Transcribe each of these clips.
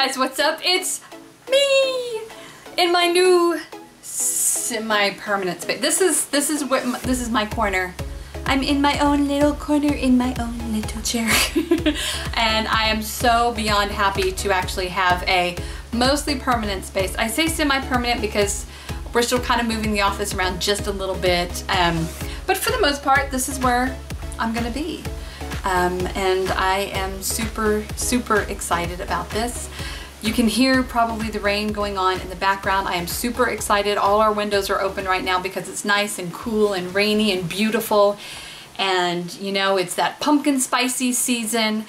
guys, what's up? It's me in my new semi-permanent space. This is my corner. I'm in my own little corner in my own little chair. And I am so beyond happy to actually have a mostly permanent space. I say semi-permanent because we're still kind of moving the office around just a little bit. But for the most part, this is where I'm gonna be. And I am super, super excited about this. You can hear probably the rain going on in the background. I am super excited. All our windows are open right now because it's nice and cool and rainy and beautiful. And you know, it's that pumpkin spicy season.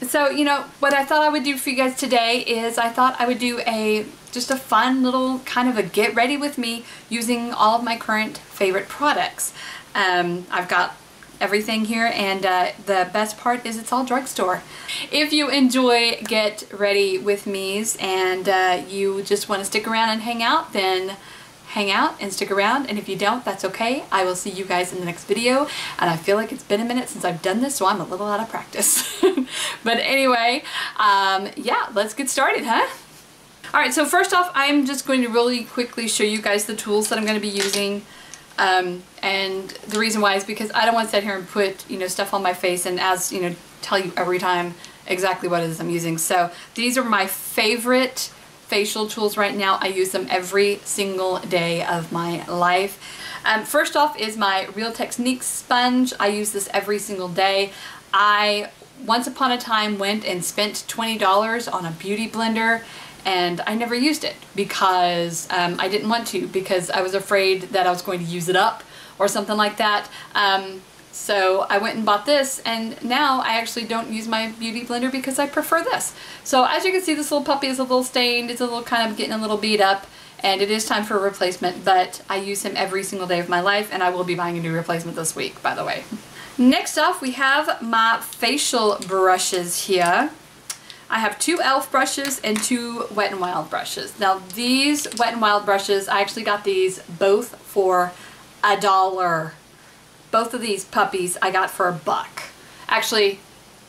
So, you know, what I thought I would do for you guys today is I thought I would do just a fun little kind of a get ready with me using all of my current favorite products. I've got everything here, and the best part is it's all drugstore. If you enjoy get ready with me's and you just want to stick around and hang out, then hang out and stick around, and if you don't, that's okay. I will see you guys in the next video, and I feel like it's been a minute since I've done this, so I'm a little out of practice. But anyway, yeah, let's get started, huh? Alright, so first off, I'm just going to really quickly show you guys the tools that I'm going to be using. And the reason why is because I don't want to sit here and put, you know, stuff on my face and, as you know, tell you every time exactly what it is I'm using. So these are my favorite facial tools right now. I use them every single day of my life. First off is my Real Techniques sponge. I use this every single day. I once upon a time went and spent $20 on a beauty blender, and I never used it because I didn't want to, because I was afraid that I was going to use it up or something like that. So I went and bought this, and now I actually don't use my beauty blender because I prefer this. So as you can see, this little puppy is a little stained. It's a little kind of getting a little beat up, and it is time for a replacement, but I use him every single day of my life, and I will be buying a new replacement this week, by the way. Next off, we have my facial brushes here. I have two e.l.f. brushes and two Wet n Wild brushes. Now these Wet n Wild brushes, I actually got these both for $1. Both of these puppies I got for $1. Actually,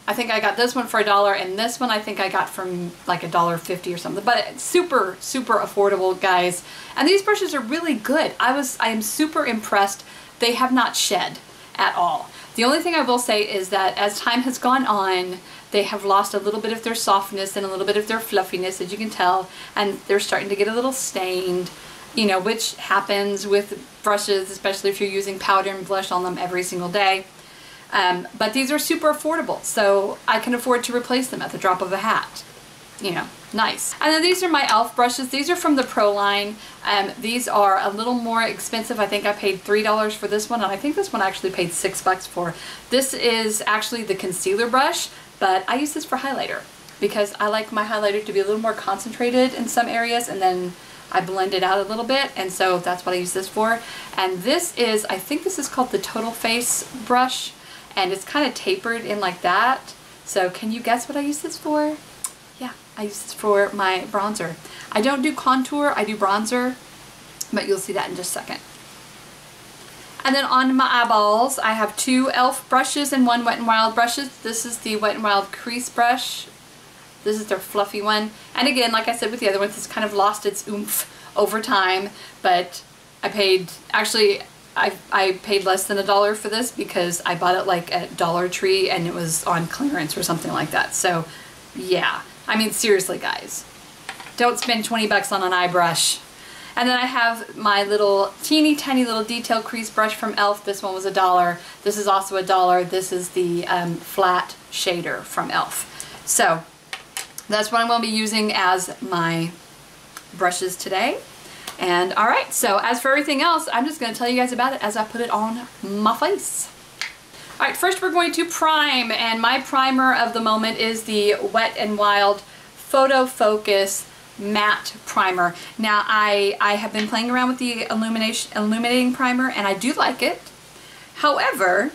I think I got this one for $1, and this one I think I got from like $1.50 or something. But it's super, super affordable, guys. And these brushes are really good. I am super impressed. They have not shed at all. The only thing I will say is that as time has gone on, they have lost a little bit of their softness and a little bit of their fluffiness, as you can tell, and they're starting to get a little stained, you know, which happens with brushes, especially if you're using powder and blush on them every single day. But these are super affordable, so I can afford to replace them at the drop of a hat. You know, nice. And then these are my e.l.f. brushes. These are from the Pro line. These are a little more expensive. I think I paid $3 for this one, and I think this one I actually paid $6 for. This is actually the concealer brush, but I use this for highlighter because I like my highlighter to be a little more concentrated in some areas, and then I blend it out a little bit, and so that's what I use this for. And this is, I think this is called the Total Face brush, and it's kind of tapered in like that. So can you guess what I use this for? Yeah, I use this for my bronzer. I don't do contour, I do bronzer, but you'll see that in just a second. And then on my eyeballs, I have two e.l.f. brushes and one Wet n Wild brushes. This is the Wet n Wild crease brush. This is their fluffy one. And again, like I said with the other ones, it's kind of lost its oomph over time, but I paid, actually, I paid less than $1 for this because I bought it like at Dollar Tree and it was on clearance or something like that. So yeah, I mean, seriously guys, don't spend 20 bucks on an eye brush. And then I have my little teeny tiny little detail crease brush from e.l.f. This one was $1. This is also $1. This is the flat shader from e.l.f. So that's what I'm going to be using as my brushes today. And alright, so as for everything else, I'm just going to tell you guys about it as I put it on my face. Alright, first we're going to prime, and my primer of the moment is the Wet n Wild Photo Focus Matte Primer. Now I have been playing around with the illuminating primer, and I do like it. However,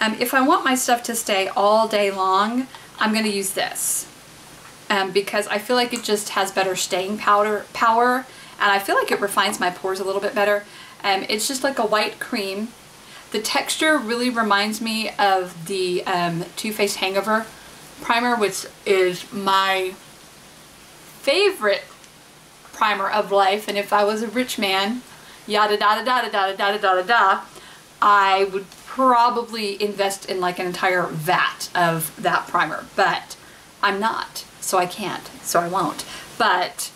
if I want my stuff to stay all day long, I'm going to use this. Because I feel like it just has better staying power, and I feel like it refines my pores a little bit better. It's just like a white cream. The texture really reminds me of the Too Faced Hangover primer, which is my favorite primer of life, and if I was a rich man, yada da da da da da da da da da, I would probably invest in like an entire vat of that primer, but I'm not, so I can't, so I won't. But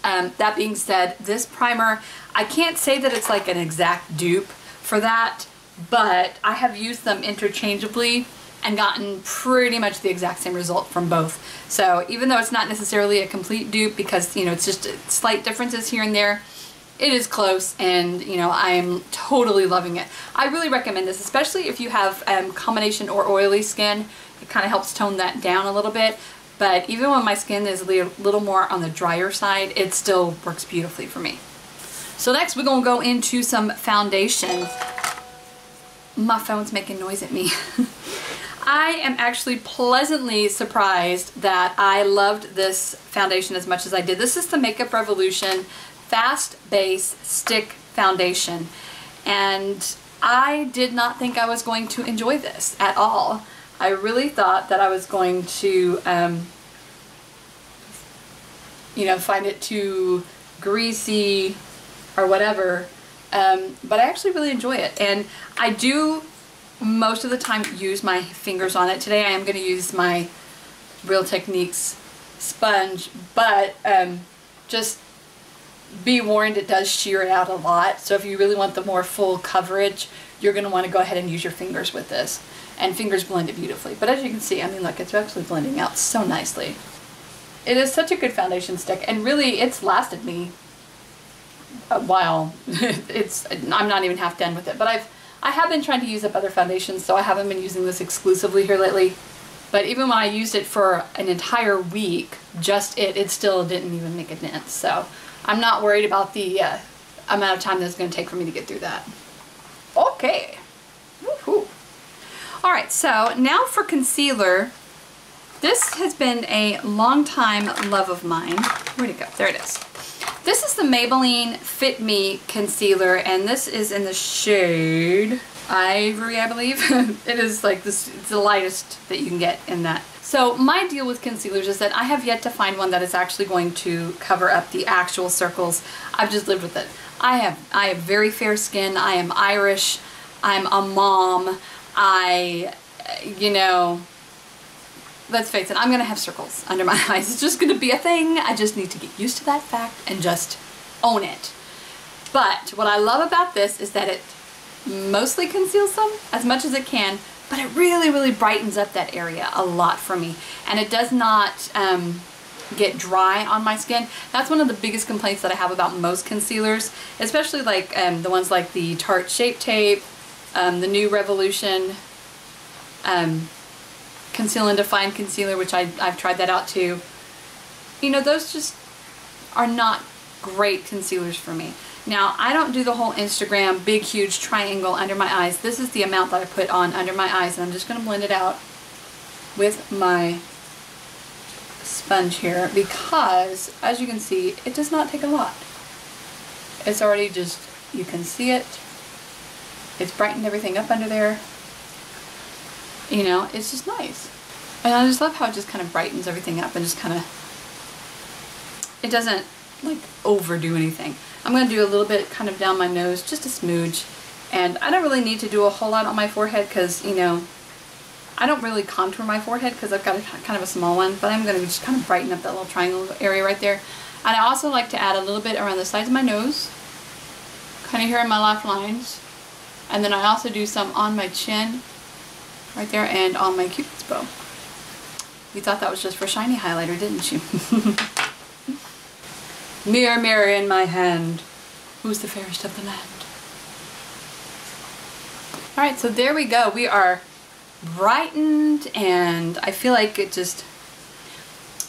that being said, this primer, I can't say that it's like an exact dupe for that, but I have used them interchangeably and gotten pretty much the exact same result from both. So even though it's not necessarily a complete dupe, because you know it's just slight differences here and there, it is close, and you know I'm totally loving it. I really recommend this, especially if you have combination or oily skin. It kind of helps tone that down a little bit. But even when my skin is a little more on the drier side, it still works beautifully for me. So next we're gonna go into some foundation. My phone's making noise at me. I am actually pleasantly surprised that I loved this foundation as much as I did. This is the Makeup Revolution Fast Base Stick Foundation, and I did not think I was going to enjoy this at all. I really thought that I was going to, you know, find it too greasy or whatever, but I actually really enjoy it, and I do most of the time use my fingers on it. Today I am going to use my Real Techniques sponge, but just be warned, it does shear out a lot, so if you really want the more full coverage, you're going to want to go ahead and use your fingers with this, and fingers blend it beautifully. But as you can see, I mean, look, it's actually blending out so nicely. It is such a good foundation stick, and really it's lasted me a while. I'm not even half done with it, but I have been trying to use up other foundations, so I haven't been using this exclusively here lately. But even when I used it for an entire week, just it still didn't even make a dent. So I'm not worried about the amount of time that's going to take for me to get through that. Okay. Woohoo. Alright, so now for concealer. This has been a long time love of mine. Where'd it go? There it is. This is the Maybelline Fit Me concealer, and this is in the shade Ivory, I believe. It is like this, it's the lightest that you can get in that. So my deal with concealers is that I have yet to find one that is actually going to cover up the actual circles. I've just lived with it. I have very fair skin. I am Irish. I'm a mom. You know, let's face it, I'm going to have circles under my eyes. It's just going to be a thing. I just need to get used to that fact and just own it. But what I love about this is that it mostly conceals them as much as it can, but it really, really brightens up that area a lot for me. And it does not get dry on my skin. That's one of the biggest complaints that I have about most concealers, especially like the ones like the Tarte Shape Tape, the new Revolution Conceal and Define Concealer, which I've tried that out too. You know, those just are not great concealers for me. Now, I don't do the whole Instagram big huge triangle under my eyes. This is the amount that I put on under my eyes, and I'm just going to blend it out with my sponge here because, as you can see, it does not take a lot. It's already just, you can see it. It's brightened everything up under there. You know, it's just nice. And I just love how it just kind of brightens everything up and just kind of, it doesn't like overdo anything. I'm going to do a little bit kind of down my nose, just a smooge. And I don't really need to do a whole lot on my forehead because, you know, I don't really contour my forehead because I've got kind of a small one, but I'm going to just kind of brighten up that little triangle area right there. And I also like to add a little bit around the sides of my nose, kind of here in my laugh lines. And then I also do some on my chin, right there, and on my Cupid's bow. You thought that was just for shiny highlighter, didn't you? Mirror, mirror in my hand, who's the fairest of the land? Alright, so there we go. We are brightened, and I feel like it just,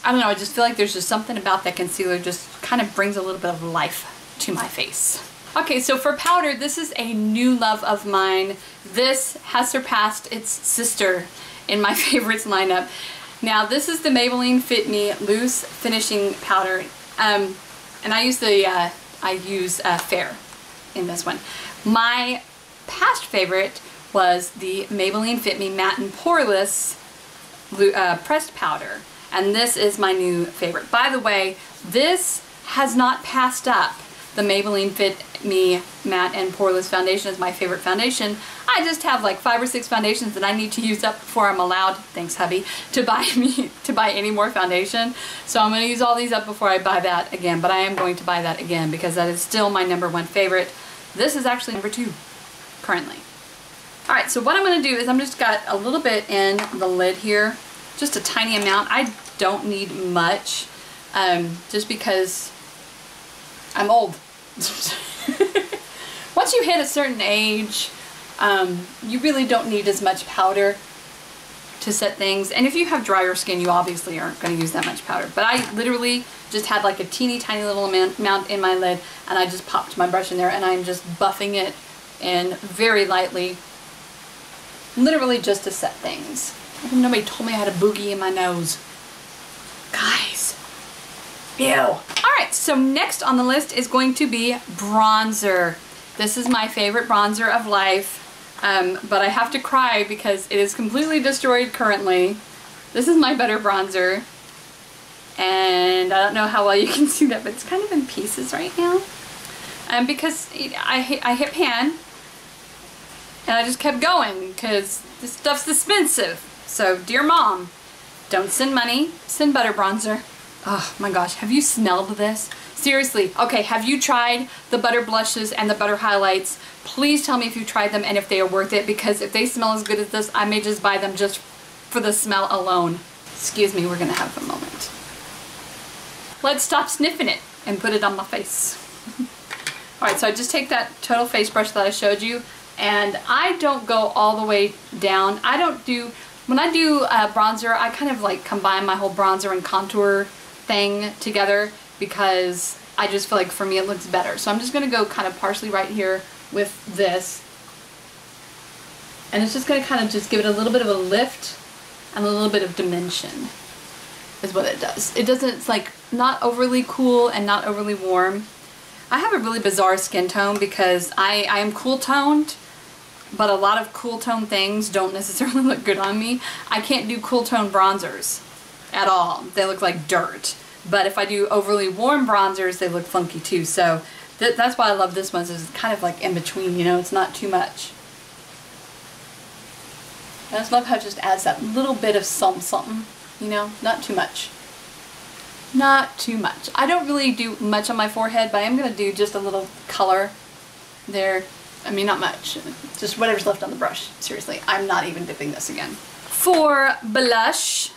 I don't know, I just feel like there's just something about that concealer just kind of brings a little bit of life to my face. Okay, so for powder, this is a new love of mine. This has surpassed its sister in my favorites lineup. Now, this is the Maybelline Fit Me Loose Finishing Powder. And I use Fair in this one. My past favorite was the Maybelline Fit Me Matte and Poreless Pressed Powder. And this is my new favorite. By the way, this has not passed up. The Maybelline Fit Me Matte and Poreless Foundation is my favorite foundation. I just have like 5 or 6 foundations that I need to use up before I'm allowed, thanks hubby, to buy any more foundation. So I'm going to use all these up before I buy that again. But I am going to buy that again because that is still my #1 favorite. This is actually #2 currently. Alright, so what I'm going to do is I'm just got a little bit in the lid here. Just a tiny amount. I don't need much just because I'm old. Once you hit a certain age, you really don't need as much powder to set things. And if you have drier skin, you obviously aren't going to use that much powder. But I literally just had like a teeny tiny little amount in my lid, and I just popped my brush in there, and I'm just buffing it in very lightly, literally just to set things. Nobody told me I had a boogie in my nose. Guys. Ew. Alright, so next on the list is going to be bronzer. This is my favorite bronzer of life, but I have to cry because it is completely destroyed currently. This is my Butter bronzer, and I don't know how well you can see that, but it's kind of in pieces right now. Because I hit pan, and I just kept going because this stuff's expensive. So, dear mom, don't send money, send Butter bronzer. Oh my gosh, have you smelled this? Seriously, okay, have you tried the Butter blushes and the Butter highlights? Please tell me if you tried them and if they are worth it, because if they smell as good as this, I may just buy them just for the smell alone. Excuse me, we're gonna have a moment. Let's stop sniffing it and put it on my face. Alright, so I just take that Total Face brush that I showed you, and I don't go all the way down. When I do bronzer, I kind of like combine my whole bronzer and contour thing together because I just feel like for me it looks better. So I'm just going to go kind of partially right here with this, and it's just going to kind of just give it a little bit of a lift and a little bit of dimension is what it does. It's like not overly cool and not overly warm. I have a really bizarre skin tone because I am cool toned, but a lot of cool tone things don't necessarily look good on me. I can't do cool tone bronzers at all. They look like dirt. But if I do overly warm bronzers, they look funky too. So that's why I love this one. It's kind of like in between, you know, it's not too much. I just love how it just adds that little bit of something, you know, not too much. Not too much. I don't really do much on my forehead, but I am going to do just a little color there. I mean, not much. Just whatever's left on the brush. Seriously, I'm not even dipping this again. For blush,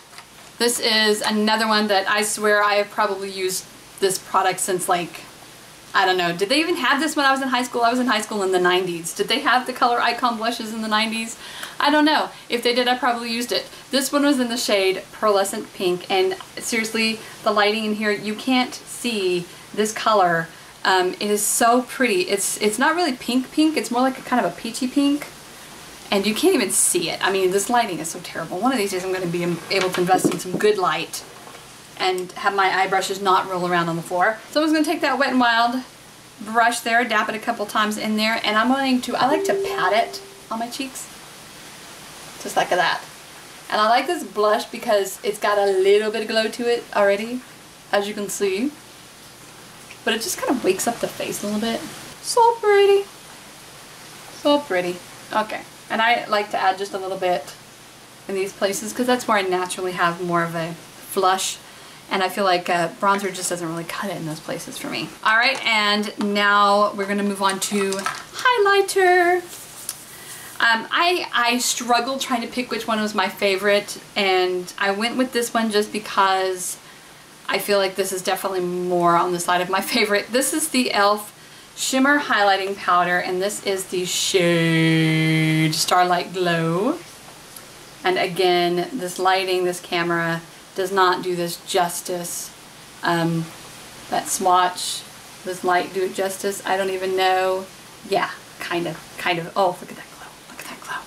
this is another one that I swear I have probably used this product since, like, I don't know. Did they even have this when I was in high school? I was in high school in the 90s. Did they have the color icon blushes in the 90s? I don't know. If they did, I probably used it. This one was in the shade Pearlescent Pink, and seriously, the lighting in here, you can't see this color. It is so pretty. It's not really pink, it's more like a kind of a peachy pink, and you can't even see it. I mean, this lighting is so terrible. One of these days I'm going to be able to invest in some good light and have my eye brushes not roll around on the floor. So I'm just going to take that Wet n Wild brush there, dap it a couple times in there, and I like to pat it on my cheeks, just like that. And I like this blush because it's got a little bit of glow to it already, as you can see. But it just kind of wakes up the face a little bit. So pretty. So pretty. Okay. And I like to add just a little bit in these places because that's where I naturally have more of a flush. And I feel like bronzer just doesn't really cut it in those places for me. Alright, and now we're going to move on to highlighter. I struggled trying to pick which one was my favorite, and I went with this one just because I feel like this is definitely more on the side of my favorite. This is the e.l.f. Shimmer Highlighting Powder, and this is the shade Starlight Glow. And again, this lighting, this camera does not do this justice. That swatch, this light do it justice? I don't even know. Yeah, kind of. Oh, look at that glow. Look at that glow.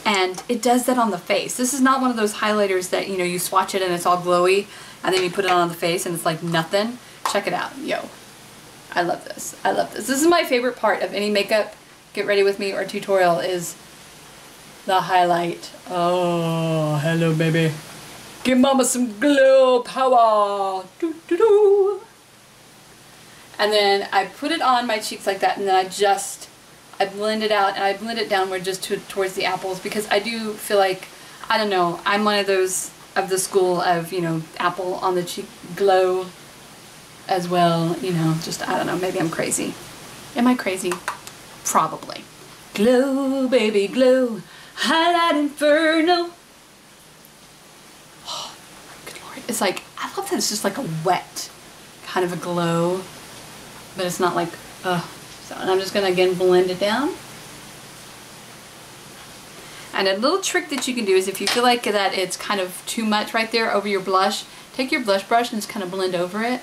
And it does that on the face. This is not one of those highlighters that, you know, you swatch it and it's all glowy, and then you put it on the face and it's like nothing. Check it out. Yo. I love this. I love this. This is my favorite part of any makeup get ready with me or tutorial is the highlight. Oh, hello baby. Give mama some glow power. Doo, doo, doo. And then I put it on my cheeks like that, and then I blend it out, and I blend it downward just towards the apples, because I do feel like, I don't know, I'm one of those of the school of, you know, apple on the cheek glow as well, you know, just, I don't know, maybe I'm crazy. Am I crazy? Probably. Glow, baby, glow, highlight inferno. Oh, good Lord. It's like, I love that it's just like a wet kind of a glow, but it's not like, ugh. So, and I'm just gonna again blend it down. And a little trick that you can do is if you feel like that it's kind of too much right there over your blush, take your blush brush and just kind of blend over it.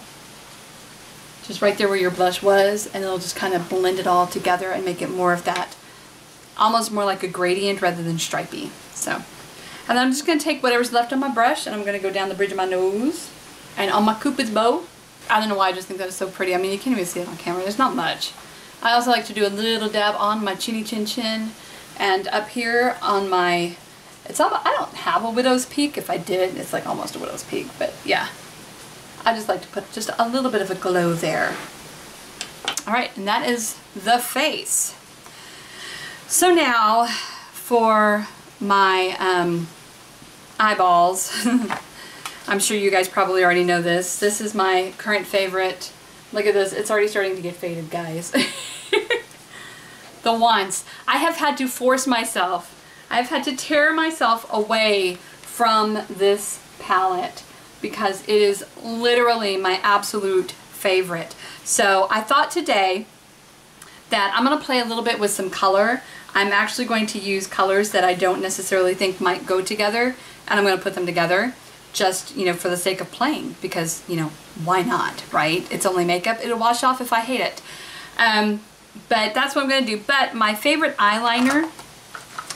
Just right there where your blush was, and it'll just kind of blend it all together and make it more of that, almost more like a gradient rather than stripey. So, and then I'm just going to take whatever's left on my brush, and I'm going to go down the bridge of my nose and on my Cupid's bow. I don't know why, I just think that is so pretty. I mean, you can't even see it on camera. There's not much. I also like to do a little dab on my chinny chin chin, and up here on my, it's almost, I don't have a widow's peak. If I did, it's like almost a widow's peak, but yeah. I just like to put just a little bit of a glow there. Alright, and that is the face. So now for my eyeballs. I'm sure you guys probably already know this. This is my current favorite. Look at this. It's already starting to get faded, guys. The ones. I have had to force myself. I've had to tear myself away from this palette, because it is literally my absolute favorite. So I thought today that I'm going to play a little bit with some color. I'm actually going to use colors that I don't necessarily think might go together, and I'm going to put them together just, you know, for the sake of playing, because, you know, why not, right? It's only makeup. It'll wash off if I hate it. But that's what I'm going to do. But my favorite eyeliner,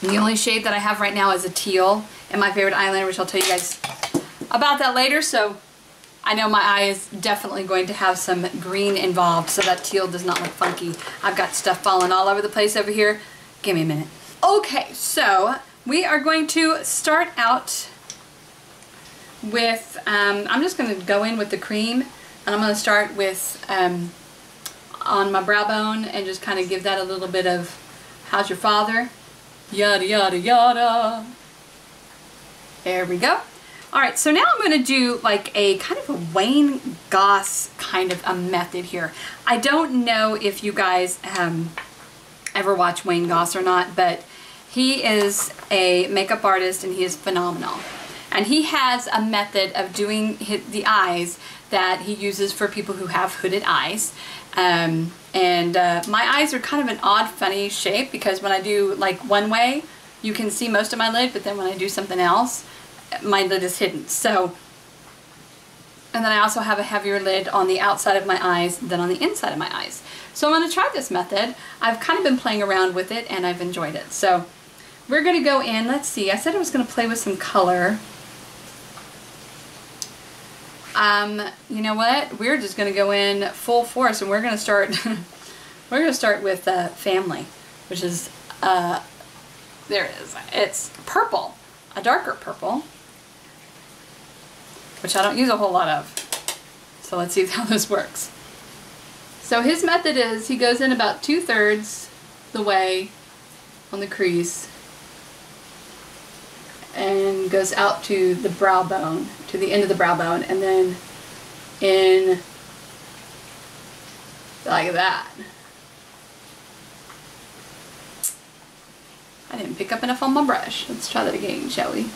the only shade that I have right now is a teal, and my favorite eyeliner, which I'll tell you guys about that later. So I know my eye is definitely going to have some green involved, so that teal does not look funky. I've got stuff falling all over the place over here. Give me a minute. Okay, so we are going to start out with, I'm just going to go in with the cream, and I'm going to start with on my brow bone and just kind of give that a little bit of, how's your father? Yada yada yada. There we go. Alright, so now I'm going to do like a kind of a Wayne Goss kind of a method here. I don't know if you guys ever watch Wayne Goss or not, but he is a makeup artist and he is phenomenal. And he has a method of doing the eyes that he uses for people who have hooded eyes. My eyes are kind of an odd, funny shape, because when I do like one way, you can see most of my lid, but then when I do something else, my lid is hidden. So, and then I also have a heavier lid on the outside of my eyes than on the inside of my eyes. So I'm going to try this method. I've kind of been playing around with it and I've enjoyed it. So we're going to go in, let's see, I said I was going to play with some color. You know what? We're just going to go in full force, and we're going to start we're going to start with Family, which is there it is. It's purple, a darker purple, which I don't use a whole lot of. So let's see how this works. So his method is he goes in about 2/3 the way on the crease and goes out to the brow bone, to the end of the brow bone, and then in like that. I didn't pick up enough on my brush. Let's try that again, shall we?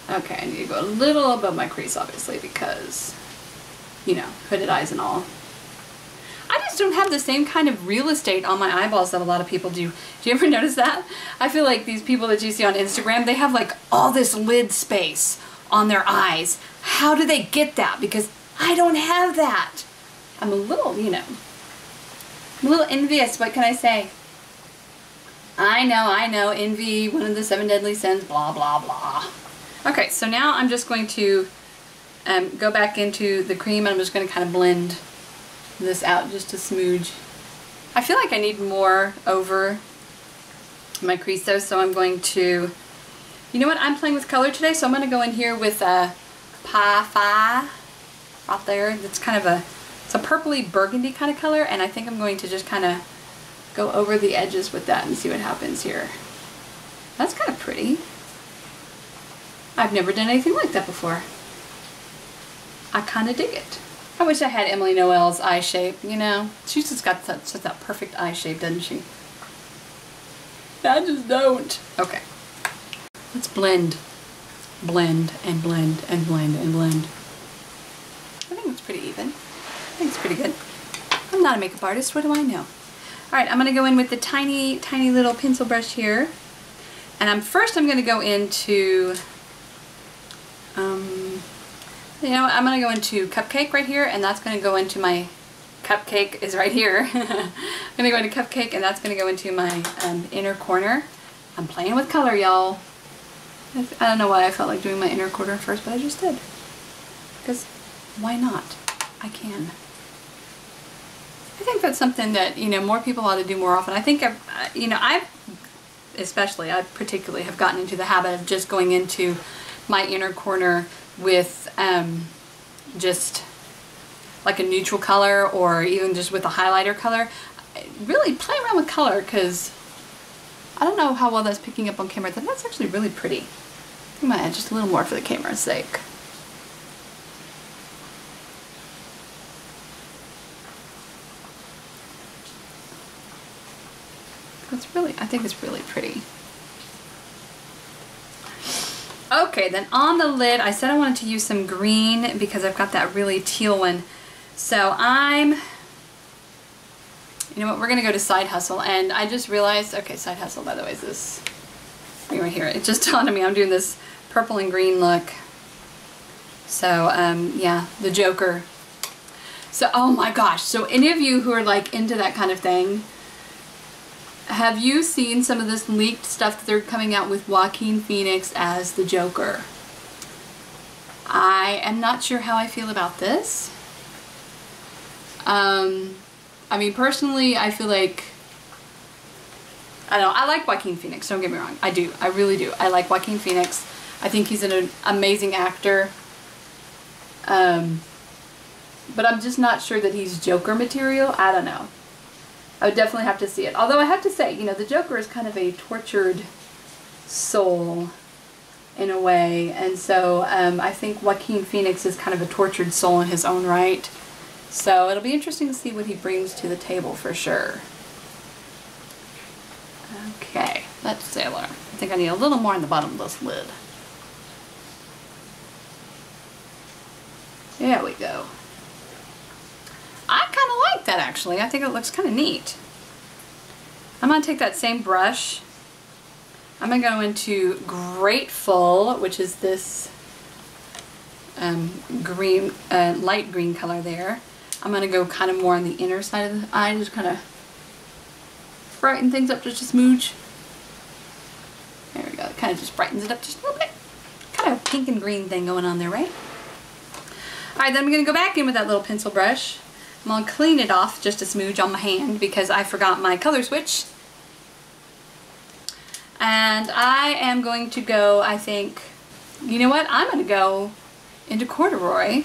Okay, I need to go a little above my crease, obviously, because, you know, hooded eyes and all. I just don't have the same kind of real estate on my eyeballs that a lot of people do. Do you ever notice that? I feel like these people that you see on Instagram, they have like all this lid space on their eyes. How do they get that? Because I don't have that. I'm a little, you know, I'm a little envious. What can I say? I know, envy, one of the 7 deadly sins, blah, blah, blah. Okay, so now I'm just going to go back into the cream, and I'm just going to kind of blend this out just a smooge. I feel like I need more over my crease though, so I'm going to You know what? I'm playing with color today, so I'm going to go in here with Pie right there. It's kind of it's a purpley burgundy kind of color, and I think I'm going to just kind of go over the edges with that and see what happens here. That's kind of pretty. I've never done anything like that before. I kind of dig it. I wish I had Emily Noel's eye shape, you know. She's just got such that perfect eye shape, doesn't she? I just don't. Okay. Let's blend. Blend and blend and blend and blend. I think it's pretty even. I think it's pretty good. I'm not a makeup artist, what do I know? Alright, I'm going to go in with the tiny, tiny little pencil brush here. And first I'm going to go into, you know what, I'm going to go into Cupcake right here, and that's going to go into my, Cupcake is right here. I'm going to go into Cupcake, and that's going to go into my inner corner. I'm playing with color, y'all. I don't know why I felt like doing my inner corner first, but I just did. Because why not? I can. I think that's something that, you know, more people ought to do more often. I think, I particularly have gotten into the habit of just going into my inner corner with just like a neutral color, or even just with a highlighter color. Really play around with color, because I don't know how well that's picking up on camera. That's actually really pretty. I might add just a little more for the camera's sake. I think it's really pretty. Okay, then on the lid, I said I wanted to use some green because I've got that really teal one. So you know what, we're gonna go to Side Hustle, and I just realized, okay, Side Hustle, by the way, is this thing right here. It just dawned on me, I'm doing this purple and green look. So, yeah, the Joker. So, oh my gosh, so any of you who are like into that kind of thing, have you seen some of this leaked stuff that they're coming out with Joaquin Phoenix as the Joker? I am not sure how I feel about this. I mean, personally, I feel like, I don't know, I like Joaquin Phoenix, don't get me wrong. I do, I really do. I like Joaquin Phoenix. I think he's an amazing actor. But I'm just not sure that he's Joker material. I don't know. I would definitely have to see it. Although I have to say, you know, the Joker is kind of a tortured soul in a way. And so I think Joaquin Phoenix is kind of a tortured soul in his own right. So it'll be interesting to see what he brings to the table for sure. Okay, let's Sailor. I think I need a little more on the bottom of this lid. There we go. I kind of like that actually. I think it looks kind of neat. I'm going to take that same brush. I'm going to go into Grateful, which is this green, light green color there. I'm going to go kind of more on the inner side of the eye, just kind of brighten things up just a smooch. There we go. It kind of just brightens it up just a little bit. Kind of a pink and green thing going on there, right? Alright, then I'm going to go back in with that little pencil brush. I'm going to clean it off just a smooch on my hand because I forgot my color switch. And I am going to go, I think, you know what? I'm going to go into Corduroy.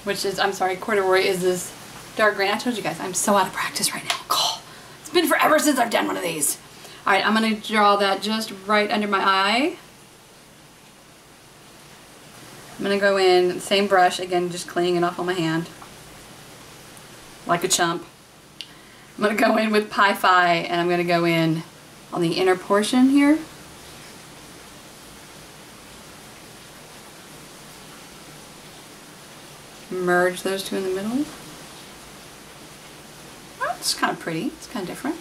Which is, I'm sorry, Corduroy is this dark green. I told you guys, I'm so out of practice right now. Oh, it's been forever since I've done one of these. Alright, I'm going to draw that just right under my eye. I'm going to go in, same brush, again, just cleaning it off on my hand. Like a chump. I'm going to go in with Pi Phi, and I'm going to go in on the inner portion here. Merge those two in the middle. Oh, it's kind of pretty. It's kind of different.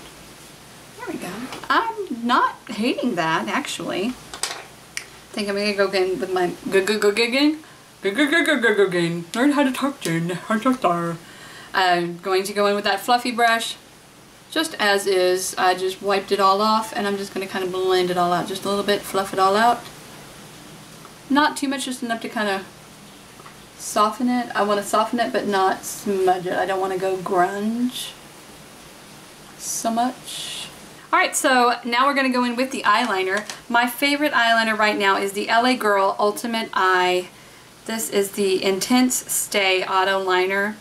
There we go. I'm not hating that, actually. I think I'm going to go again with my learn how to talk, Jen. I'm going to go in with that fluffy brush, just as is. I just wiped it all off, and I'm just going to kind of blend it all out just a little bit, fluff it all out. Not too much, just enough to kind of soften it. I want to soften it, but not smudge it. I don't want to go grunge so much. Alright, so now we're going to go in with the eyeliner. My favorite eyeliner right now is the LA Girl Ultimate Eye. This is the Intense Stay Auto Liner.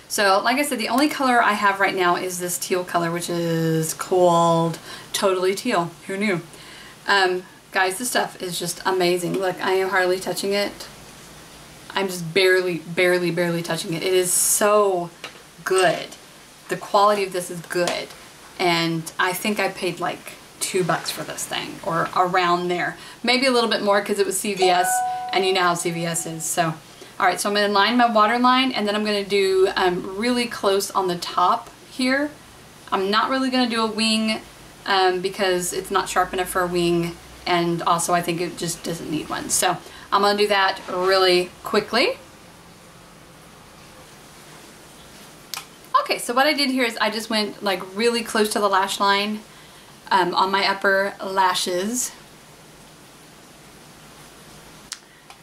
So, like I said, the only color I have right now is this teal color, which is called Totally Teal. Who knew? Guys, this stuff is just amazing. Look, I am hardly touching it. I'm just barely touching it. It is so good. The quality of this is good. And I think I paid like $2 for this thing, or around there. Maybe a little bit more because it was CVS, and you know how CVS is. So, alright, so I'm going to line my waterline, and then I'm going to do really close on the top here. I'm not really going to do a wing because it's not sharp enough for a wing, and also I think it just doesn't need one. So I'm going to do that really quickly. Okay, so what I did here is I just went like really close to the lash line on my upper lashes.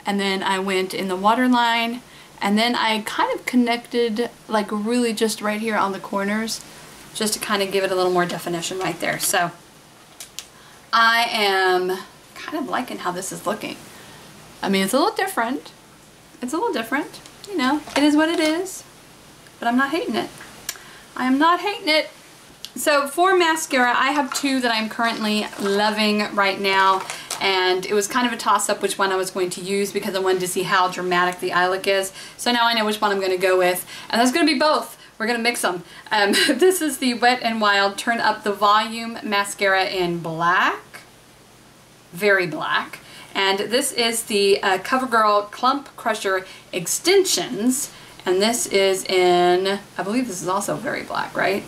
And then I went in the waterline, and then I kind of connected like really just right here on the corners, just to kind of give it a little more definition right there. So I am kind of liking how this is looking. I mean, it's a little different. It's a little different. You know, it is what it is. But I'm not hating it. I am not hating it. So for mascara, I have two that I'm currently loving right now. And it was kind of a toss-up which one I was going to use because I wanted to see how dramatic the eye look is. So now I know which one I'm going to go with. And that's going to be both. We're going to mix them. This is the Wet n Wild Turn Up the Volume Mascara in black. Very black. And this is the CoverGirl Clump Crusher Extensions. And this is in, I believe this is also very black, right?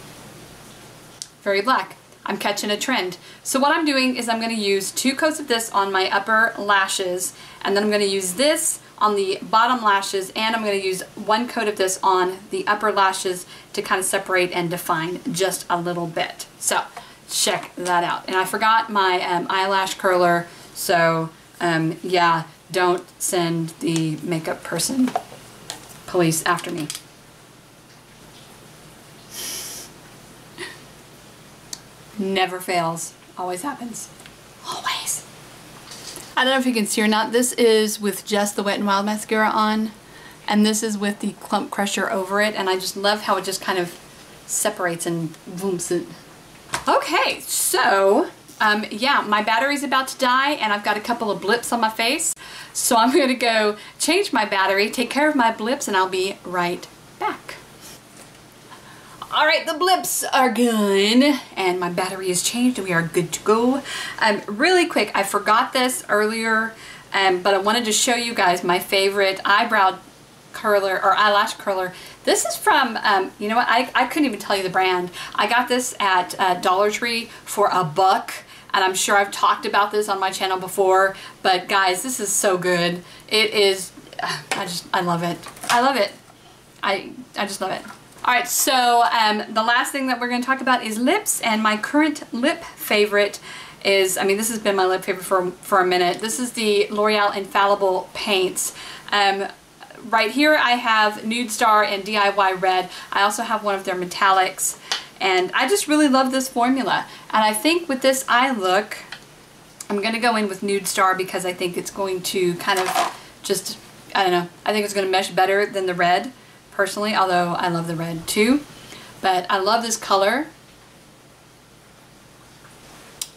Very black. I'm catching a trend. So what I'm doing is I'm going to use 2 coats of this on my upper lashes, and then I'm going to use this on the bottom lashes, and I'm going to use 1 coat of this on the upper lashes to kind of separate and define just a little bit. So check that out. And I forgot my eyelash curler, so yeah, don't send the makeup person police after me. Never fails. Always happens. Always. I don't know if you can see or not. This is with just the Wet n Wild mascara on, and this is with the Clump Crusher over it, and I just love how it just kind of separates and booms it. Okay, so yeah, my battery's about to die, and I've got a couple of blips on my face, so I'm going to go change my battery, take care of my blips, and I'll be right back. Alright, the blips are gone, and my battery is changed, and we are good to go. Really quick, I forgot this earlier, but I wanted to show you guys my favorite eyebrow curler, or eyelash curler. This is from, you know what, I couldn't even tell you the brand. I got this at Dollar Tree for $1, and I'm sure I've talked about this on my channel before, but guys, this is so good. It is, I love it. I love it. I just love it. Alright, so the last thing that we're going to talk about is lips, and my current lip favorite is, I mean, this has been my lip favorite for a minute. This is the L'Oreal Infallible Paints. Right here I have Nude Star and DIY Red. I also have one of their metallics, and I just really love this formula. And I think with this eye look, I'm going to go in with Nude Star because I think it's going to kind of just, I don't know, I think it's going to mesh better than the red. Personally, although I love the red too, but I love this color.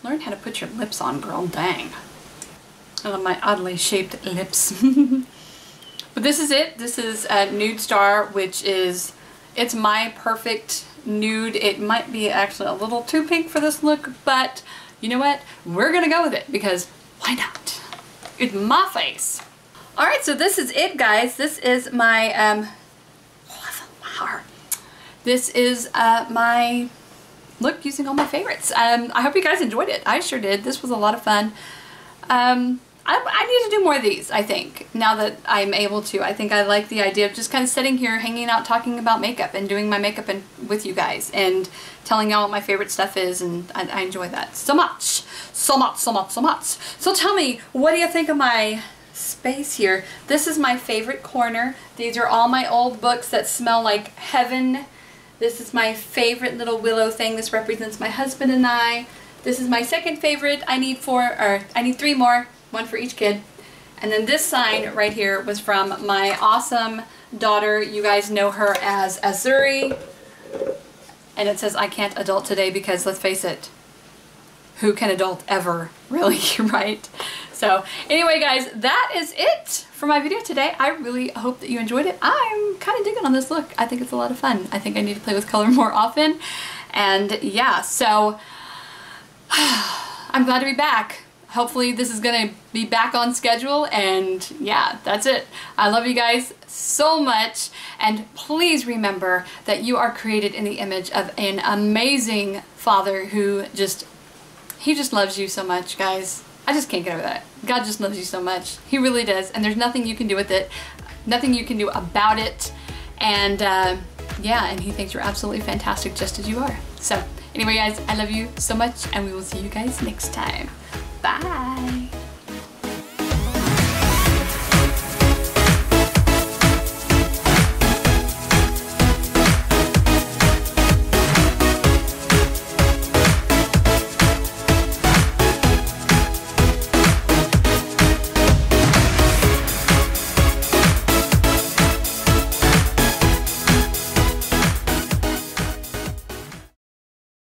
Learn how to put your lips on, girl, dang. I love my oddly shaped lips. But this is it. This is Nude Star, which is, it's my perfect nude. It might be actually a little too pink for this look, but you know what? We're gonna go with it because why not? It's my face. Alright, so this is it, guys. This is my This is my look using all my favorites. I hope you guys enjoyed it. I sure did. This was a lot of fun. I need to do more of these, I think, now that I'm able to. I think I like the idea of just kind of sitting here, hanging out, talking about makeup and doing my makeup with you guys and telling y'all what my favorite stuff is, and I enjoy that so much. So much, so much, so much. So tell me, what do you think of my space here? This is my favorite corner. These are all my old books that smell like heaven. This is my favorite little willow thing. This represents my husband and I. This is my second favorite. I need 3 more, 1 for each kid. And then this sign right here was from my awesome daughter. You guys know her as Azuri. And it says, I can't adult today because, let's face it, who can adult ever? Really, right? So anyway, guys, that is it for my video today. I really hope that you enjoyed it. I'm kind of digging on this look. I think it's a lot of fun. I think I need to play with color more often. And yeah, so I'm glad to be back. Hopefully this is gonna be back on schedule, and yeah, that's it. I love you guys so much, and please remember that you are created in the image of an amazing Father who he just loves you so much, guys. I just can't get over that. God just loves you so much. He really does, and there's nothing you can do with it, nothing you can do about it, and yeah, and he thinks you're absolutely fantastic just as you are. So anyway, guys, I love you so much, and we will see you guys next time. Bye.